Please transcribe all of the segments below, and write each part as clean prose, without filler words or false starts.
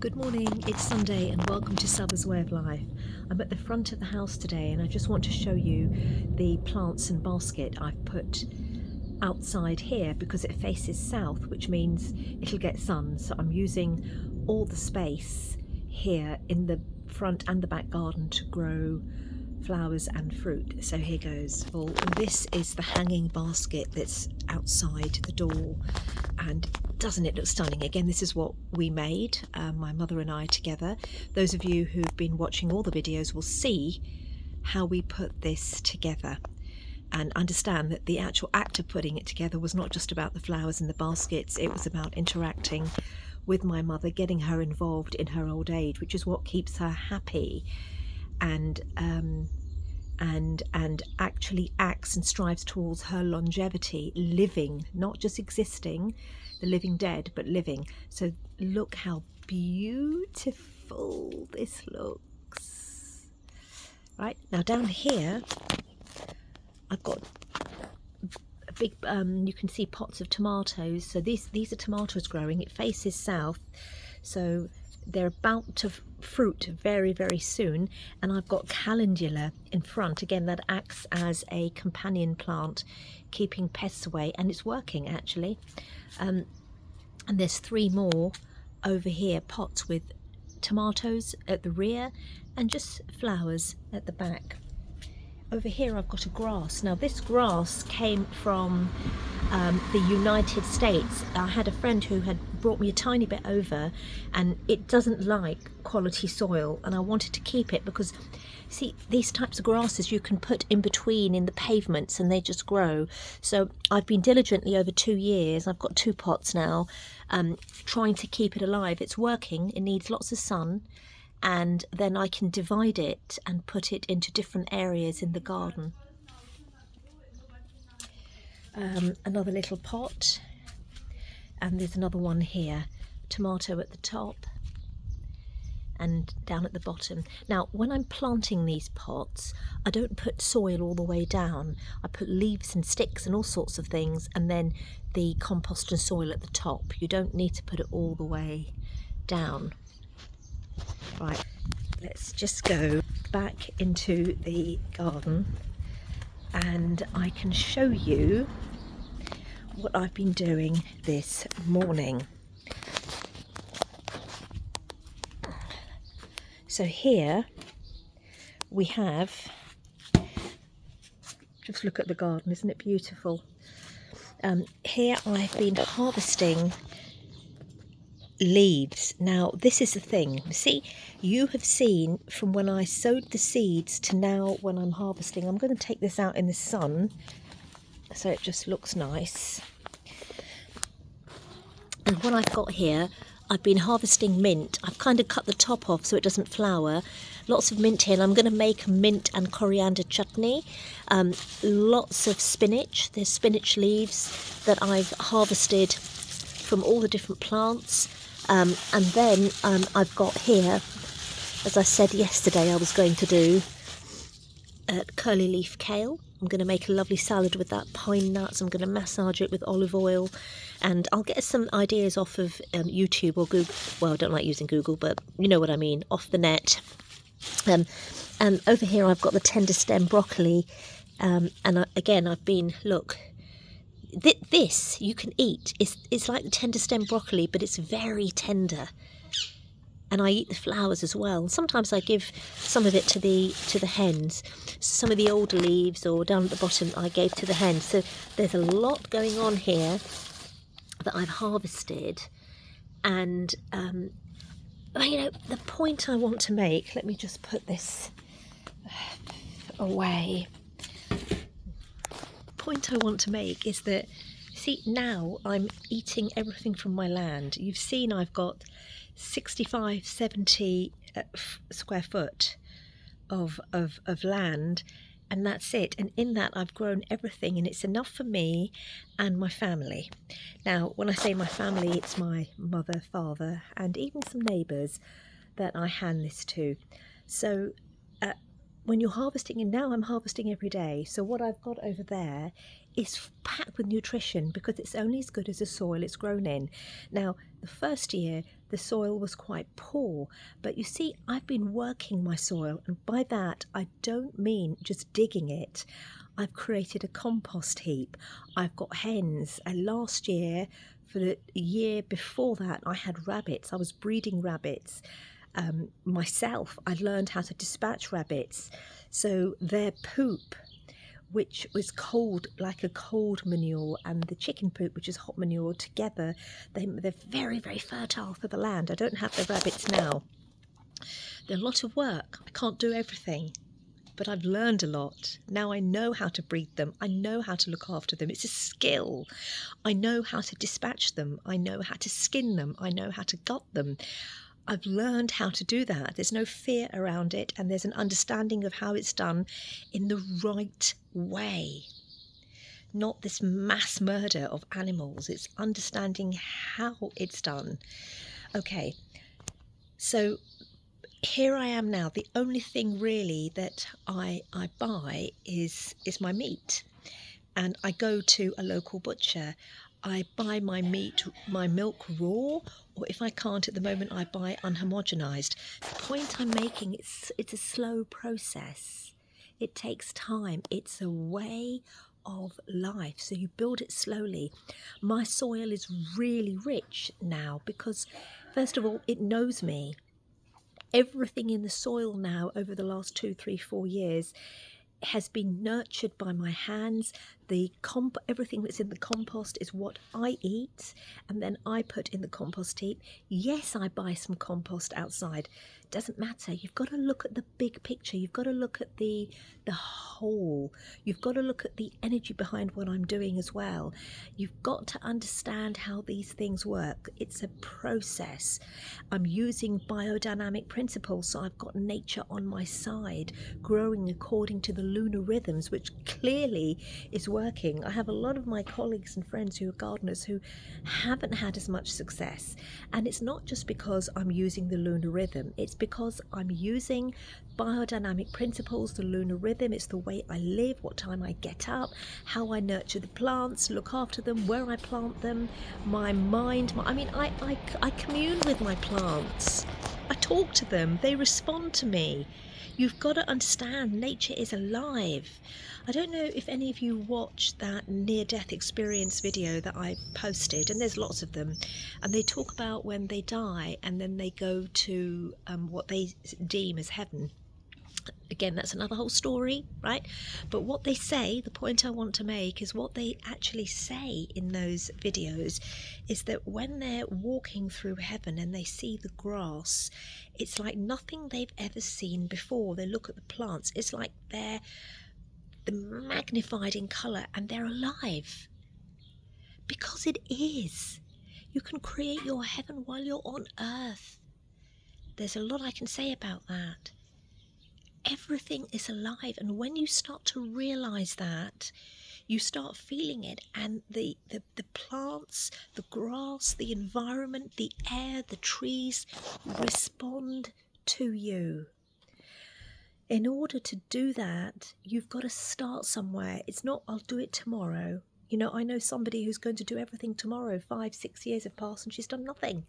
Good morning, it's Sunday and welcome to Saba's Way of Life. I'm at the front of the house today and I just want to show you the plants and basket I've put outside here because it faces south, which means it'll get sun. So I'm using all the space here in the front and the back garden to grow flowers and fruit. So here goes. Well, this is the hanging basket that's outside the door, and doesn't it look stunning? Again, this is what we made, my mother and I together. Those of you who've been watching all the videos will see how we put this together and understand that the actual act of putting it together was not just about the flowers and the baskets. It was about interacting with my mother, getting her involved in her old age, which is what keeps her happy and actually acts and strives towards her longevity, living, not just existing, the living dead, but living. So look how beautiful this looks. Right, now down here I've got a big you can see pots of tomatoes. So these are tomatoes growing. It faces south, so they're about to fruit very, very soon. And I've got calendula in front. Again, that acts as a companion plant, keeping pests away, and it's working actually. And there's 3 more over here, pots with tomatoes at the rear and just flowers at the back. Over here I've got a grass. Now this grass came from the United States. I had a friend who had brought me a tiny bit over, and it doesn't like quality soil, and I wanted to keep it because, see, these types of grasses you can put in between in the pavements and they just grow. So I've been diligently over 2 years, I've got 2 pots now, trying to keep it alive. It's working. It needs lots of sun, and then I can divide it and put it into different areas in the garden. Another little pot, and there's another one here, tomato at the top and down at the bottom. Now when I'm planting these pots, I don't put soil all the way down. I put leaves and sticks and all sorts of things, and then the compost and soil at the top. You don't need to put it all the way down. Right, let's just go back into the garden and I can show you what I've been doing this morning. So here we have, just look at the garden, isn't it beautiful? Here I've been harvesting leaves. Now this is the thing, see, you have seen from when I sowed the seeds to now when I'm harvesting. I'm going to take this out in the sun so it just looks nice. And what I've got here, I've been harvesting mint. I've kind of cut the top off so it doesn't flower. Lots of mint here, and I'm going to make a mint and coriander chutney. Lots of spinach. There's spinach leaves that I've harvested from all the different plants. And then I've got here, as I said yesterday I was going to do, curly leaf kale. I'm going to make a lovely salad with that, pine nuts. I'm going to massage it with olive oil, and I'll get some ideas off of YouTube or Google. Well, I don't like using Google, but you know what I mean, off the net. And over here I've got the tender stem broccoli, and again I've been, look, this you can eat. It's like the tender stem broccoli, but it's very tender. And I eat the flowers as well. Sometimes I give some of it to the hens. Some of the older leaves or down at the bottom I gave to the hens. So there's a lot going on here that I've harvested. And you know, the point I want to make, let me just put this away. The point I want to make is that, see, now I'm eating everything from my land. You've seen I've got 65, 70 square foot of land, and that's it. And in that I've grown everything, and it's enough for me and my family. Now when I say my family, it's my mother, father, and even some neighbours that I hand this to. So when you're harvesting, and now I'm harvesting every day, so what I've got over there is packed with nutrition because it's only as good as the soil it's grown in. Now the first year the soil was quite poor. But you see, I've been working my soil, and by that I don't mean just digging it. I've created a compost heap. I've got hens, and last year, for the year before that, I had rabbits. I was breeding rabbits myself. I learned how to dispatch rabbits, so their poop, which was cold, like a cold manure, and the chicken poop, which is hot manure, together, they're very, very fertile for the land. I don't have the rabbits now. They're a lot of work. I can't do everything, but I've learned a lot. Now I know how to breed them. I know how to look after them. It's a skill. I know how to dispatch them. I know how to skin them. I know how to gut them. I've learned how to do that. There's no fear around it, and there's an understanding of how it's done in the right way. Not this mass murder of animals. It's understanding how it's done. Okay, so here I am now. The only thing really that I buy is my meat, and I go to a local butcher. I buy my meat, my milk raw, or if I can't at the moment, I buy unhomogenized. The point I'm making, it's a slow process. It takes time. It's a way of life, so you build it slowly. My soil is really rich now because, first of all, it knows me. Everything in the soil now over the last 2, 3, 4 years has been nurtured by my hands. Everything that's in the compost is what I eat, and then I put in the compost heap. Yes, I buy some compost outside. Doesn't matter. You've got to look at the big picture. You've got to look at the whole. You've got to look at the energy behind what I'm doing as well. You've got to understand how these things work. It's a process. I'm using biodynamic principles, so I've got nature on my side, growing according to the lunar rhythms, which clearly is working. I have a lot of my colleagues and friends who are gardeners who haven't had as much success, and it's not just because I'm using the lunar rhythm. It's because I'm using biodynamic principles, the lunar rhythm. It's the way I live, what time I get up, how I nurture the plants, look after them, where I plant them, my mind. I commune with my plants. I talk to them. They respond to me. You've got to understand nature is alive. I don't know if any of you watched that near-death experience video that I posted, and there's lots of them, and they talk about when they die and then they go to what they deem as heaven. Again, that's another whole story, right? But what they say, the point I want to make is what they actually say in those videos is that when they're walking through heaven and they see the grass, it's like nothing they've ever seen before. They look at the plants, it's like they're magnified in colour and they're alive. Because it is. You can create your heaven while you're on earth. There's a lot I can say about that. Everything is alive, and when you start to realize that, you start feeling it, and the plants, the grass, the environment, the air, the trees respond to you. In order to do that, you've got to start somewhere. It's not, I'll do it tomorrow. You know, I know somebody who's going to do everything tomorrow. 5, 6 years have passed and she's done nothing.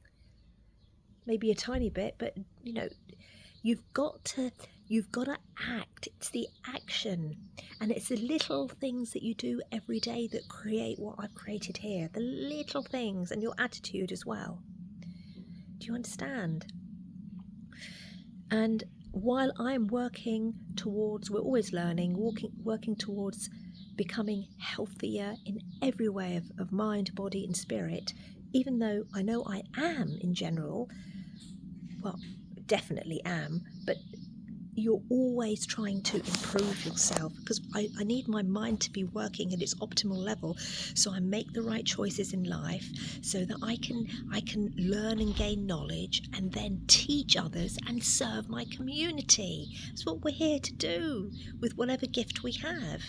Maybe a tiny bit, but you know, you've got to act. It's the action, and it's the little things that you do every day that create what I've created here. The little things, and your attitude as well. Do you understand? And while I'm working towards, we're always learning, working towards becoming healthier in every way of mind, body and spirit, even though I know I am in general, well, definitely am, but you're always trying to improve yourself, because I need my mind to be working at its optimal level, so I make the right choices in life so that I can learn and gain knowledge and then teach others and serve my community. That's what we're here to do with whatever gift we have.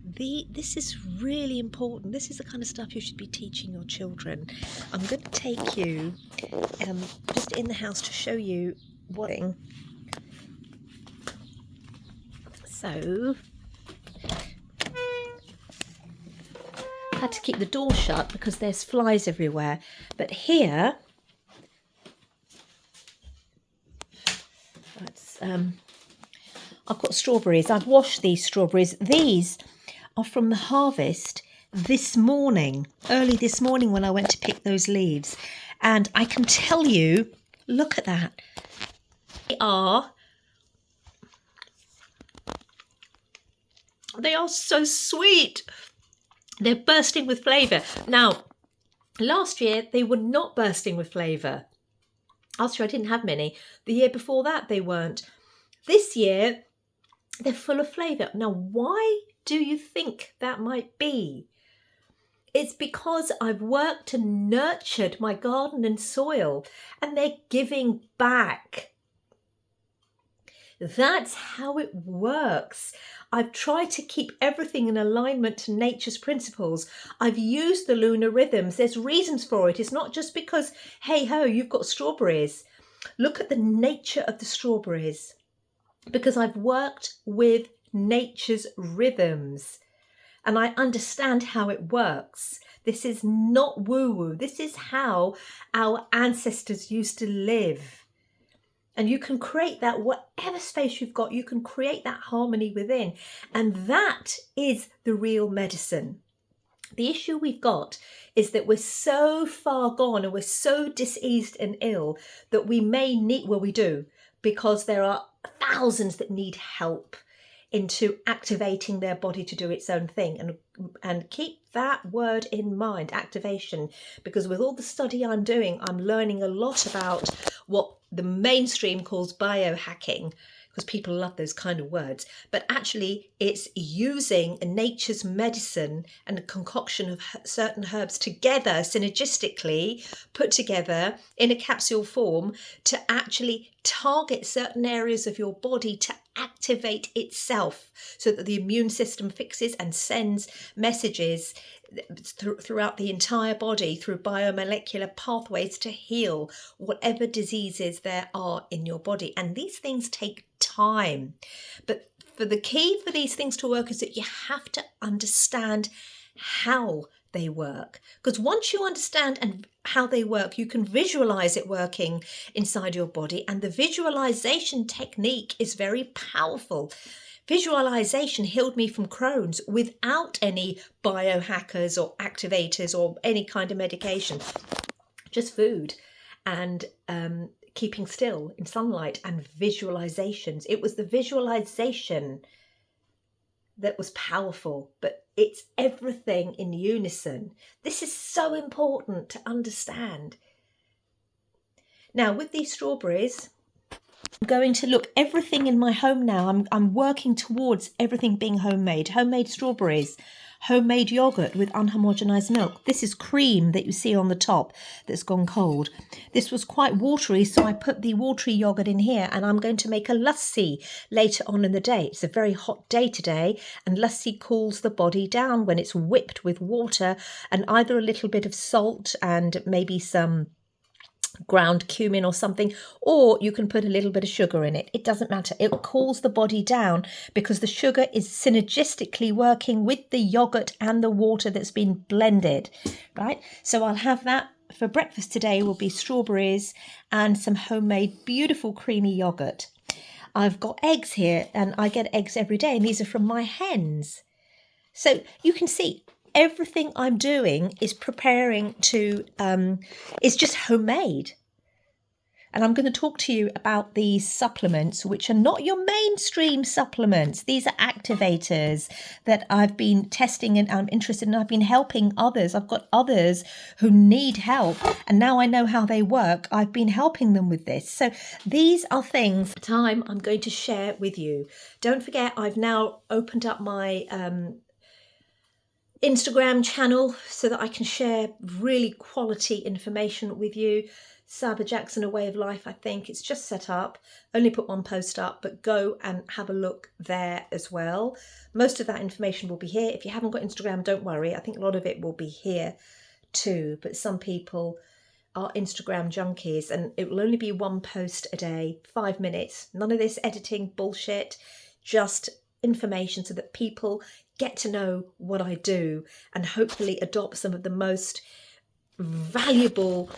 This is really important. This is the kind of stuff you should be teaching your children. I'm going to take you just in the house to show you what. So I had to keep the door shut because there's flies everywhere. But here I've got strawberries. I've washed these strawberries. These are from the harvest this morning, early this morning when I went to pick those leaves. And I can tell you, look at that. They are so sweet. They're bursting with flavour. Now, last year they were not bursting with flavour. Last year I didn't have many. The year before that they weren't. This year they're full of flavour. Now, why do you think that might be? It's because I've worked and nurtured my garden and soil, and they're giving back. That's how it works. I've tried to keep everything in alignment to nature's principles. I've used the lunar rhythms. There's reasons for it. It's not just because, hey ho, you've got strawberries. Look at the nature of the strawberries. Because I've worked with nature's rhythms and I understand how it works. This is not woo-woo. This is how our ancestors used to live. And you can create that, whatever space you've got, you can create that harmony within. And that is the real medicine. The issue we've got is that we're so far gone and we're so diseased and ill that we may need, well, we do, because there are thousands that need help into activating their body to do its own thing. And keep that word in mind, activation, because with all the study I'm doing, I'm learning a lot about what the mainstream calls biohacking, because people love those kind of words. But actually, it's using nature's medicine and a concoction of certain herbs together, synergistically put together in a capsule form to actually target certain areas of your body to activate itself so that the immune system fixes and sends messages throughout the entire body through biomolecular pathways to heal whatever diseases there are in your body. And these things take time. But for the key for these things to work is that you have to understand how they work. Because once you understand and how they work, you can visualize it working inside your body. And the visualization technique is very powerful. Visualization healed me from Crohn's without any biohackers or activators or any kind of medication, just food and keeping still in sunlight and visualizations. It was the visualization that was powerful, but it's everything in unison. This is so important to understand. Now, with these strawberries, I'm going to look everything in my home now. I'm working towards everything being homemade. Homemade strawberries, homemade yogurt with unhomogenized milk. This is cream that you see on the top that's gone cold. This was quite watery, so I put the watery yogurt in here, and I'm going to make a lassi later on in the day. It's a very hot day today, and lassi cools the body down when it's whipped with water and either a little bit of salt and maybe some ground cumin or something, or you can put a little bit of sugar in it. It doesn't matter. It cools the body down because the sugar is synergistically working with the yogurt and the water that's been blended, right? So I'll have that for breakfast today. Will be strawberries and some homemade beautiful creamy yogurt. I've got eggs here, and I get eggs every day, and these are from my hens. So you can see everything I'm doing is preparing to, is just homemade. And I'm going to talk to you about these supplements, which are not your mainstream supplements. These are activators that I've been testing and I'm interested in. I've been helping others. I've got others who need help, and now I know how they work. I've been helping them with this. So these are things I'm going to share with you. Don't forget, I've now opened up my Instagram channel so that I can share really quality information with you. Saba Jackson, A Way of Life, I think. It's just set up. Only put one post up, but go and have a look there as well. Most of that information will be here. If you haven't got Instagram, don't worry. I think a lot of it will be here too. But some people are Instagram junkies, and it will only be one post a day, 5 minutes. None of this editing bullshit, just information so that people get to know what I do and hopefully adopt some of the most valuable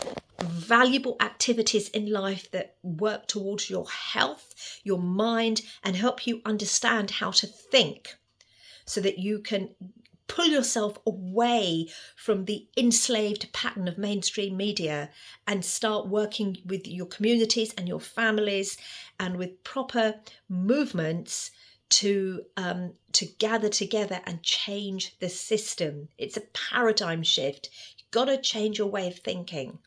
valuable activities in life that work towards your health, your mind, and help you understand how to think so that you can pull yourself away from the enslaved pattern of mainstream media and start working with your communities and your families and with proper movements to gather together and change the system. It's a paradigm shift. You've got to change your way of thinking.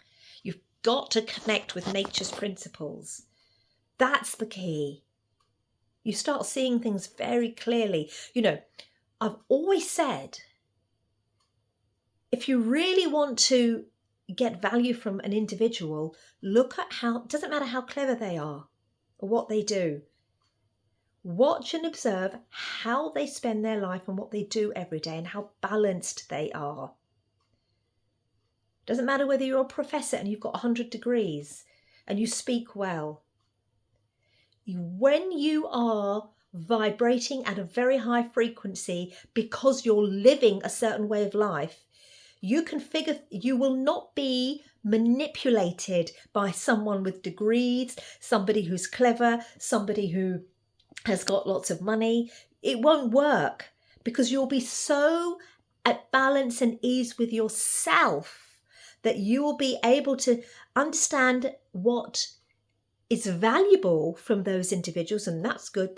You've got to connect with nature's principles. That's the key. You start seeing things very clearly. You know, I've always said, if you really want to get value from an individual, look at how, it doesn't matter how clever they are or what they do. Watch and observe how they spend their life and what they do every day and how balanced they are. Doesn't matter whether you're a professor and you've got 100 degrees and you speak well. When you are vibrating at a very high frequency because you're living a certain way of life, you will not be manipulated by someone with degrees, somebody who's clever, somebody who has got lots of money. It won't work because you'll be so at balance and ease with yourself that you will be able to understand what is valuable from those individuals, and that's good,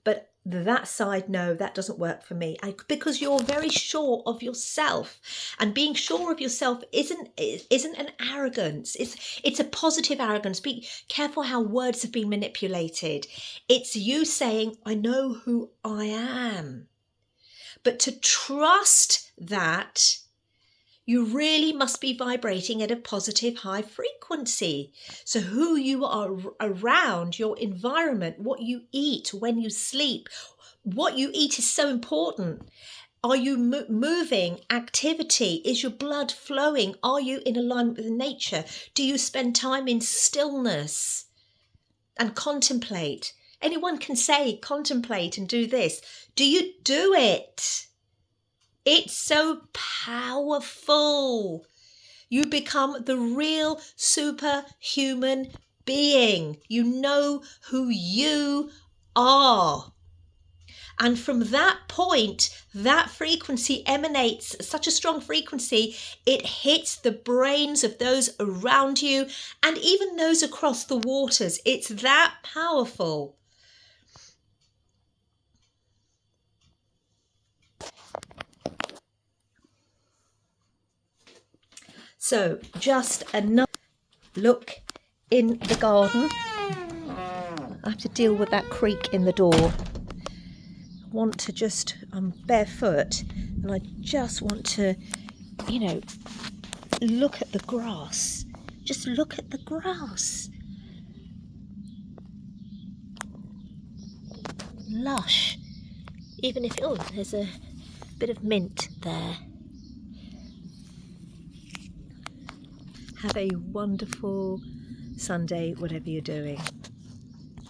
but that side, no, that doesn't work for me. Because you're very sure of yourself, and being sure of yourself isn't an arrogance. It's a positive arrogance. Be careful how words have been manipulated. It's you saying, I know who I am. But to trust that, you really must be vibrating at a positive high frequency. So who you are around, your environment, what you eat, when you sleep, what you eat is so important. Are you moving? Activity? Is your blood flowing? Are you in alignment with nature? Do you spend time in stillness and contemplate? Anyone can say contemplate and do this. Do you do it? It's so powerful. You become the real superhuman being. You know who you are. And from that point, that frequency emanates such a strong frequency, it hits the brains of those around you and even those across the waters. It's that powerful. So just another look in the garden. I have to deal with that creak in the door. I want to just, I'm barefoot and I just want to, look at the grass. Just look at the grass. Lush. Even if, there's a bit of mint there. Have a wonderful Sunday, whatever you're doing.